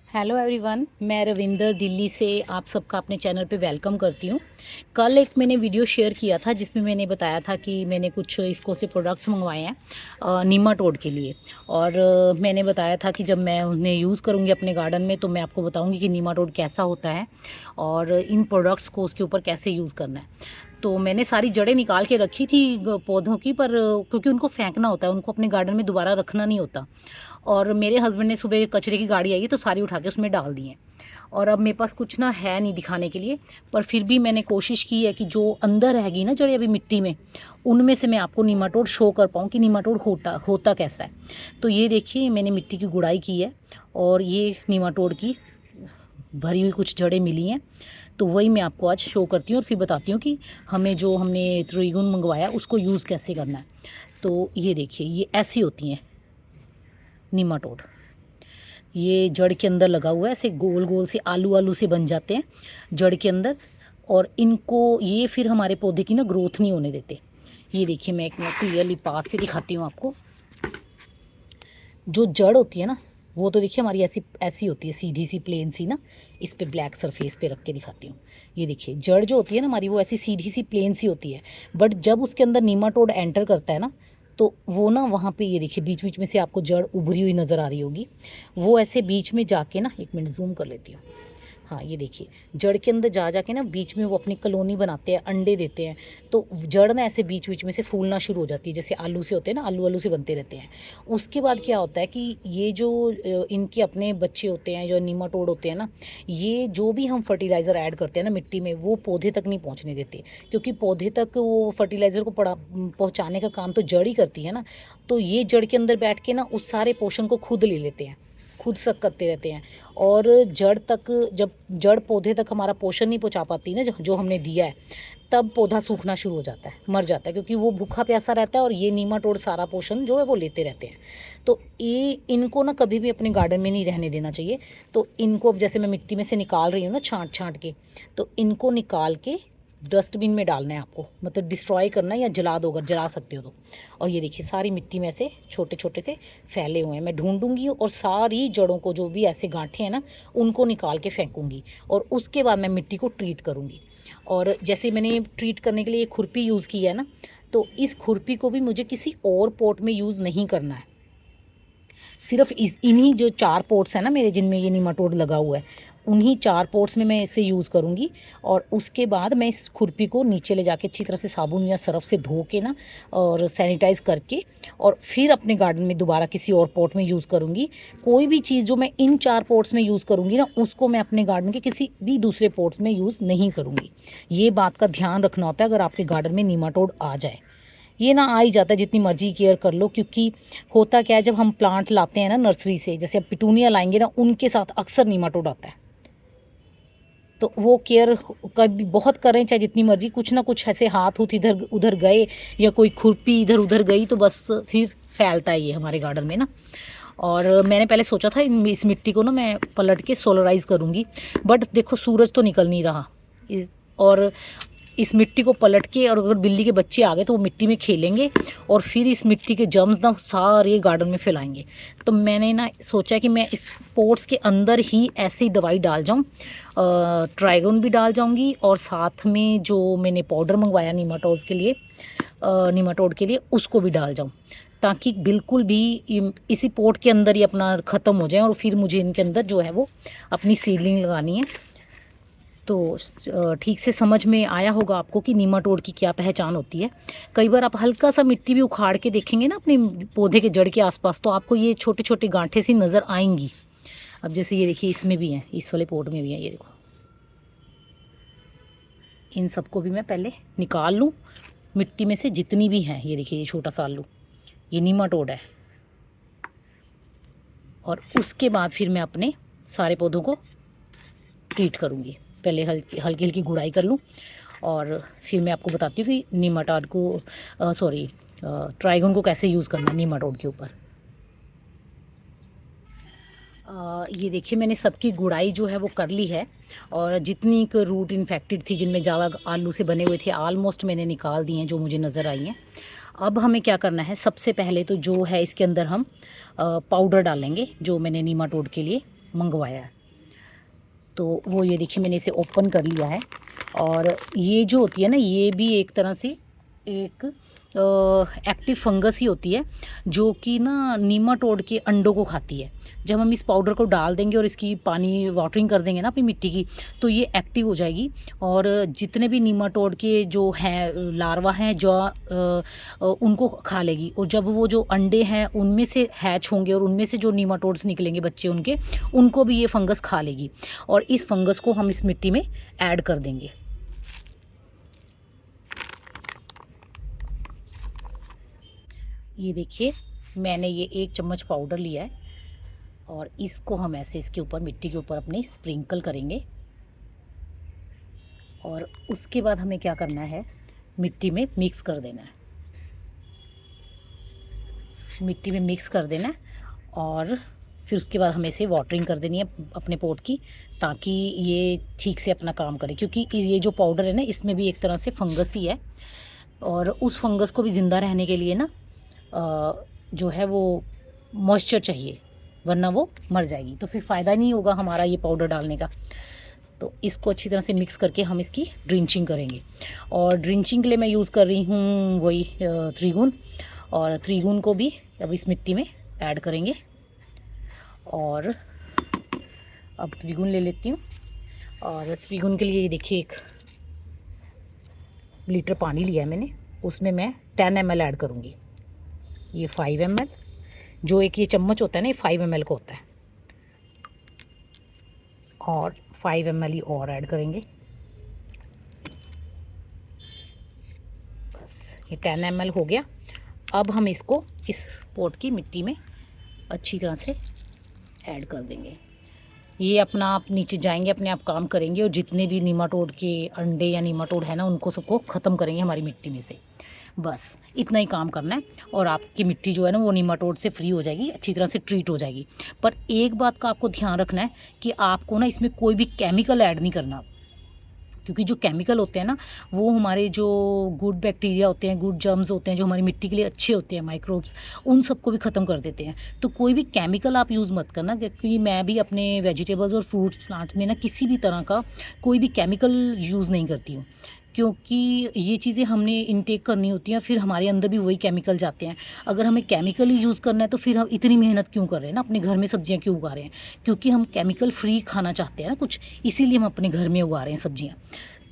Hello everyone, मैं रविंदर दिल्ली से आप सबका अपने चैनल पे वेलकम करती हूँ। कल एक मैंने वीडियो शेयर किया था जिसमें मैंने बताया था कि मैंने कुछ इफ़को से प्रोडक्ट्स मंगवाए हैं नीमाटोड के लिए। और मैंने बताया था कि जब मैं उन्हें यूज़ करूँगी अपने गार्डन में तो मैं आपको बताऊँगी कि नीमाटोड कैसा होता है और इन प्रोडक्ट्स को उसके ऊपर कैसे यूज़ करना है। तो मैंने सारी जड़ें निकाल के रखी थी पौधों की, पर क्योंकि उनको फेंकना होता है, उनको अपने गार्डन में दोबारा रखना नहीं होता। और मेरे हस्बैंड ने सुबह कचरे की गाड़ी आई है तो सारी उठा के उसमें डाल दी हैं। और अब मेरे पास कुछ ना है नहीं दिखाने के लिए, पर फिर भी मैंने कोशिश की है कि जो अंदर रहेगी ना जड़ें अभी मिट्टी में, उनमें से मैं आपको नीमाटोड शो कर पाऊँ कि नीमाटोड होता होता कैसा है। तो ये देखिए, मैंने मिट्टी की गुड़ाई की है और ये नीमाटोड की भरी हुई कुछ जड़ें मिली हैं। तो वही मैं आपको आज शो करती हूँ और फिर बताती हूँ कि हमें जो हमने ट्राइगन मंगवाया उसको यूज़ कैसे करना है। तो ये देखिए, ये ऐसी होती हैं नीमाटोड। ये जड़ के अंदर लगा हुआ है, ऐसे गोल गोल से आलू आलू से बन जाते हैं जड़ के अंदर। और इनको ये फिर हमारे पौधे की ना ग्रोथ नहीं होने देते। ये देखिए, मैं एक क्लियरली पास से दिखाती हूँ आपको। जो जड़ होती है ना, वो तो देखिए हमारी ऐसी ऐसी होती है, सीधी सी प्लेन सी ना। इस पे ब्लैक सरफेस पे रख के दिखाती हूँ। ये देखिए, जड़ जो होती है ना हमारी, वो ऐसी सीधी सी प्लेन सी होती है। बट जब उसके अंदर नीमाटोड एंटर करता है ना, तो वो ना वहाँ पे ये देखिए बीच बीच में से आपको जड़ उभरी हुई नज़र आ रही होगी। वो ऐसे बीच में जाके ना, एक मिनट जूम कर लेती हूँ। हाँ, ये देखिए, जड़ के अंदर जा जाके ना बीच में वो अपनी कॉलोनी बनाते हैं, अंडे देते हैं। तो जड़ ना ऐसे बीच बीच में से फूलना शुरू हो जाती है, जैसे आलू से होते हैं ना, आलू आलू से बनते रहते हैं। उसके बाद क्या होता है कि ये जो इनके अपने बच्चे होते हैं, जो नीमाटोड होते हैं ना, ये जो भी हम फर्टिलाइज़र ऐड करते हैं ना मिट्टी में, वो पौधे तक नहीं पहुँचने देते। क्योंकि पौधे तक वो फर्टिलाइज़र को पहुँचाने का काम तो जड़ ही करती है ना। तो ये जड़ के अंदर बैठ के ना उस सारे पोषण को खुद ले लेते हैं, खुद सक करते रहते हैं। और जड़ तक, जब जड़ पौधे तक हमारा पोषण नहीं पहुंचा पाती ना, जो हमने दिया है, तब पौधा सूखना शुरू हो जाता है, मर जाता है, क्योंकि वो भूखा प्यासा रहता है और ये नीमाटोड सारा पोषण जो है वो लेते रहते हैं। तो ये इनको ना कभी भी अपने गार्डन में नहीं रहने देना चाहिए। तो इनको अब जैसे मैं मिट्टी में से निकाल रही हूँ ना, छांट छांट के, तो इनको निकाल के डस्टबिन में डालना है आपको, मतलब डिस्ट्रॉय करना है या जला दो अगर जला सकते हो तो। और ये देखिए, सारी मिट्टी में से छोटे छोटे से फैले हुए हैं। मैं ढूंढूंगी और सारी जड़ों को, जो भी ऐसे गांठें हैं ना, उनको निकाल के फेंकूंगी। और उसके बाद मैं मिट्टी को ट्रीट करूंगी। और जैसे मैंने ट्रीट करने के लिए खुरपी यूज़ की है ना, तो इस खुरपी को भी मुझे किसी और पॉट में यूज़ नहीं करना है। सिर्फ इन्हीं जो 4 पॉट्स हैं ना मेरे, जिनमें ये नीमाटोड लगा हुआ है, उन्हीं 4 पॉट्स में मैं इसे यूज़ करूँगी। और उसके बाद मैं इस खुरपी को नीचे ले जाके अच्छी तरह से साबुन या सरफ से धो के ना, और सैनिटाइज़ करके, और फिर अपने गार्डन में दोबारा किसी और पॉट में यूज़ करूँगी। कोई भी चीज़ जो मैं इन 4 पॉट्स में यूज़ करूँगी ना, उसको मैं अपने गार्डन के किसी भी दूसरे पॉट्स में यूज़ नहीं करूँगी। ये बात का ध्यान रखना होता है अगर आपके गार्डन में नीमाटोड आ जाए। ये ना आ ही जाता है जितनी मर्जी केयर कर लो, क्योंकि होता क्या है, जब हम प्लांट लाते हैं ना नर्सरी से, जैसे अब पिटूनिया लाएंगे ना, उनके साथ अक्सर नीमाटोड आता है। तो वो केयर कभी बहुत करें, चाहे जितनी मर्जी, कुछ ना कुछ ऐसे हाथ उथ इधर उधर गए या कोई खुरपी इधर उधर गई तो बस फिर फैलता है ये हमारे गार्डन में ना। और मैंने पहले सोचा था इस मिट्टी को ना मैं पलट के सोलराइज़ करूँगी, बट देखो सूरज तो निकल नहीं रहा। और इस मिट्टी को पलट के, और अगर बिल्ली के बच्चे आ गए तो वो मिट्टी में खेलेंगे और फिर इस मिट्टी के जर्म्स ना सारे गार्डन में फैलाएंगे। तो मैंने ना सोचा कि मैं इस पोट्स के अंदर ही ऐसे ही दवाई डाल जाऊँ, ट्राइगन भी डाल जाऊँगी, और साथ में जो मैंने पाउडर मंगवाया नीमाटोड के लिए, उसको भी डाल जाऊँ, ताकि बिल्कुल भी इसी पोट के अंदर ही अपना ख़त्म हो जाए। और फिर मुझे इनके अंदर जो है वो अपनी सीडलिंग लगानी है। तो ठीक से समझ में आया होगा आपको कि नीमाटोड की क्या पहचान होती है। कई बार आप हल्का सा मिट्टी भी उखाड़ के देखेंगे ना अपने पौधे के जड़ के आसपास, तो आपको ये छोटे छोटे गांठे सी नज़र आएंगी। अब जैसे ये देखिए, इसमें भी हैं, इस वाले पोट में भी हैं, ये देखो। इन सबको भी मैं पहले निकाल लूँ मिट्टी में से, जितनी भी हैं। ये देखिए, ये छोटा सा आलू, ये नीमाटोड है। और उसके बाद फिर मैं अपने सारे पौधों को ट्रीट करूँगी। पहले हल्की हल्की हल्की गुड़ाई कर लूँ, और फिर मैं आपको बताती हूँ कि नीमाटोड को, ट्राइगन को कैसे यूज़ करना है नीमाटोड के ऊपर। ये देखिए, मैंने सबकी गुड़ाई जो है वो कर ली है, और जितनी रूट इन्फेक्टेड थी, जिनमें ज़्यादा आलू से बने हुए थे, ऑलमोस्ट मैंने निकाल दिए हैं जो मुझे नज़र आई हैं। अब हमें क्या करना है, सबसे पहले तो जो है इसके अंदर हम पाउडर डालेंगे जो मैंने नीमाटोड के लिए मंगवाया है। तो वो ये देखिए मैंने इसे ओपन कर लिया है। और ये जो होती है ना, ये भी एक तरह से एक एक्टिव फंगस ही होती है, जो कि ना नीमाटोड के अंडों को खाती है। जब हम इस पाउडर को डाल देंगे और इसकी पानी वाटरिंग कर देंगे ना अपनी मिट्टी की, तो ये एक्टिव हो जाएगी और जितने भी नीमाटोड के जो हैं लार्वा हैं जो उनको खा लेगी। और जब वो जो अंडे हैं उनमें से हैच होंगे और उनमें से जो नीमाटोड्स निकलेंगे बच्चे उनके, उनको भी ये फंगस खा लेगी। और इस फंगस को हम इस मिट्टी में ऐड कर देंगे। ये देखिए मैंने ये 1 चम्मच पाउडर लिया है और इसको हम ऐसे इसके ऊपर मिट्टी के ऊपर अपने स्प्रिंकल करेंगे। और उसके बाद हमें क्या करना है, मिट्टी में मिक्स कर देना है। मिट्टी में मिक्स कर देना है और फिर उसके बाद हमें इसे वाटरिंग कर देनी है अपने पॉट की, ताकि ये ठीक से अपना काम करे। क्योंकि ये जो पाउडर है ना, इसमें भी एक तरह से फंगस ही है और उस फंगस को भी ज़िंदा रहने के लिए ना जो है वो मॉइस्चर चाहिए, वरना वो मर जाएगी। तो फिर फ़ायदा नहीं होगा हमारा ये पाउडर डालने का। तो इसको अच्छी तरह से मिक्स करके हम इसकी ड्रिंचिंग करेंगे। और ड्रिंचिंग के लिए मैं यूज़ कर रही हूँ वही त्रिगुण, और त्रिगुण को भी अब इस मिट्टी में ऐड करेंगे। और अब त्रिगुण ले लेती हूँ और त्रिगुण के लिए ये देखिए 1 लीटर पानी लिया है मैंने, उसमें मैं 10 ml ऐड करूँगी। ये 5 ml, जो एक ये चम्मच होता है ना, ये 5 ml का होता है। और 5 ml ही और ऐड करेंगे। बस ये 10 ml हो गया। अब हम इसको इस पॉट की मिट्टी में अच्छी तरह से ऐड कर देंगे। ये अपना आप नीचे जाएंगे, अपने आप काम करेंगे और जितने भी नीमाटोड के अंडे या नीमाटोड है ना, उनको सबको ख़त्म करेंगे हमारी मिट्टी में से। बस इतना ही काम करना है और आपकी मिट्टी जो है ना वो नीमाटोड से फ्री हो जाएगी, अच्छी तरह से ट्रीट हो जाएगी। पर एक बात का आपको ध्यान रखना है कि आपको ना इसमें कोई भी केमिकल ऐड नहीं करना, क्योंकि जो केमिकल होते हैं ना, वो हमारे जो गुड बैक्टीरिया होते हैं, गुड जर्म्स होते हैं, जो हमारी मिट्टी के लिए अच्छे होते हैं, माइक्रोब्स, उन सबको भी ख़त्म कर देते हैं। तो कोई भी केमिकल आप यूज़ मत करना, क्योंकि मैं भी अपने वेजिटेबल्स और फ्रूट्स प्लांट्स में ना किसी भी तरह का कोई भी केमिकल यूज़ नहीं करती हूँ, क्योंकि ये चीज़ें हमने इनटेक करनी होती हैं, फिर हमारे अंदर भी वही केमिकल जाते हैं। अगर हमें केमिकल ही यूज़ करना है तो फिर हम इतनी मेहनत क्यों कर रहे हैं ना, अपने घर में सब्जियां क्यों उगा रहे हैं? क्योंकि हम केमिकल फ्री खाना चाहते हैं ना कुछ, इसीलिए हम अपने घर में उगा रहे हैं सब्जियां।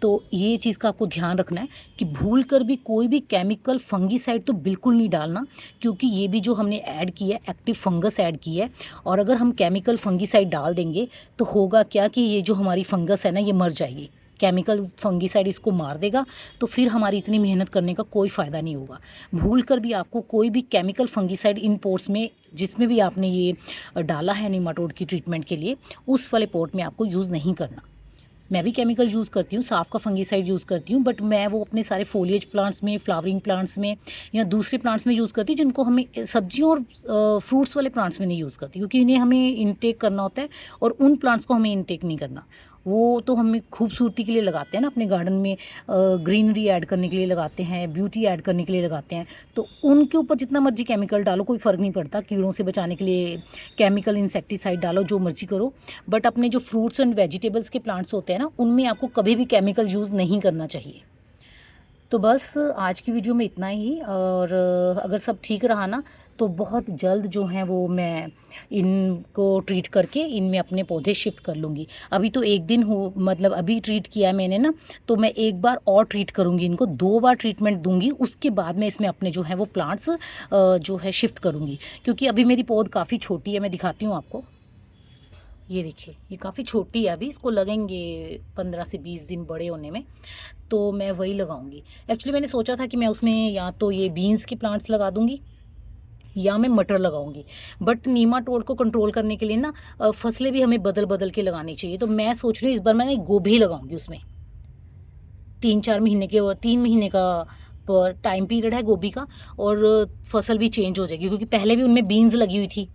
तो ये चीज़ का आपको ध्यान रखना है कि भूल कर भी कोई भी केमिकल फंगीसाइड तो बिल्कुल नहीं डालना, क्योंकि ये भी जो हमने ऐड किया है एक्टिव फंगस ऐड की है। और अगर हम केमिकल फंगीसाइड डाल देंगे तो होगा क्या कि ये जो हमारी फंगस है ना, ये मर जाएगी। केमिकल फंगीसाइड इसको मार देगा, तो फिर हमारी इतनी मेहनत करने का कोई फ़ायदा नहीं होगा। भूल कर भी आपको कोई भी केमिकल फंगीसाइड इन पोर्ट्स में, जिसमें भी आपने ये डाला है नीमाटोड की ट्रीटमेंट के लिए, उस वाले पोर्ट में आपको यूज़ नहीं करना। मैं भी केमिकल यूज़ करती हूँ, साफ का फंगीसाइड यूज़ करती हूँ, बट मैं वो अपने सारे फोलिएज प्लांट्स में, फ्लावरिंग प्लांट्स में या दूसरे प्लांट्स में यूज़ करती हूँ, जिनको हमें सब्जियों और फ्रूट्स वाले प्लांट्स में नहीं यूज़ करती, क्योंकि इन्हें हमें इनटेक करना होता है और उन प्लांट्स को हमें इनटेक नहीं करना। वो तो हमें खूबसूरती के लिए लगाते हैं ना, अपने गार्डन में ग्रीनरी ऐड करने के लिए लगाते हैं, ब्यूटी ऐड करने के लिए लगाते हैं। तो उनके ऊपर जितना मर्जी केमिकल डालो कोई फ़र्क नहीं पड़ता, कीड़ों से बचाने के लिए केमिकल इंसेक्टिसाइड डालो, जो मर्जी करो, बट अपने जो फ्रूट्स एंड वेजिटेबल्स के प्लांट्स होते हैं ना, उनमें आपको कभी भी केमिकल यूज़ नहीं करना चाहिए। तो बस आज की वीडियो में इतना ही। और अगर सब ठीक रहा ना, तो बहुत जल्द जो है वो मैं इनको ट्रीट करके इनमें अपने पौधे शिफ्ट कर लूँगी। अभी तो 1 दिन हो, मतलब अभी ट्रीट किया है मैंने ना, तो मैं 1 बार और ट्रीट करूँगी, इनको 2 बार ट्रीटमेंट दूँगी, उसके बाद मैं इसमें अपने जो है वो प्लांट्स जो है शिफ्ट करूँगी। क्योंकि अभी मेरी पौध काफ़ी छोटी है, मैं दिखाती हूँ आपको। ये देखिए ये काफ़ी छोटी है, अभी इसको लगेंगे 15 से 20 दिन बड़े होने में, तो मैं वही लगाऊंगी। एक्चुअली मैंने सोचा था कि मैं उसमें या तो ये बीन्स के प्लांट्स लगा दूंगी या मैं मटर लगाऊंगी, बट नीमाटोड को कंट्रोल करने के लिए ना फसलें भी हमें बदल बदल के लगानी चाहिए। तो मैं सोच रही हूँ इस बार मैंने गोभी लगाऊंगी उसमें। 3-4 महीने के, 3 महीने का टाइम पीरियड है गोभी का, और फसल भी चेंज हो जाएगी, क्योंकि पहले भी उनमें बीन्स लगी हुई थी।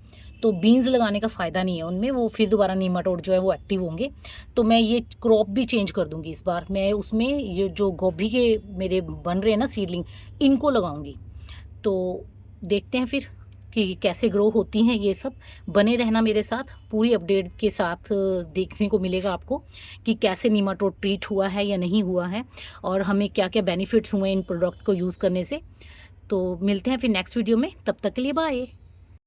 तो बीन्स लगाने का फ़ायदा नहीं है उनमें, वो फिर दोबारा नीमाटोड जो है वो एक्टिव होंगे। तो मैं ये क्रॉप भी चेंज कर दूंगी इस बार, मैं उसमें ये जो गोभी के मेरे बन रहे हैं ना सीडलिंग, इनको लगाऊंगी। तो देखते हैं फिर कि कैसे ग्रो होती हैं ये सब। बने रहना मेरे साथ, पूरी अपडेट के साथ देखने को मिलेगा आपको कि कैसे नीमाटोड ट्रीट हुआ है या नहीं हुआ है, और हमें क्या क्या बेनिफिट्स हुए इन प्रोडक्ट को यूज़ करने से। तो मिलते हैं फिर नेक्स्ट वीडियो में, तब तक के लिए बाय।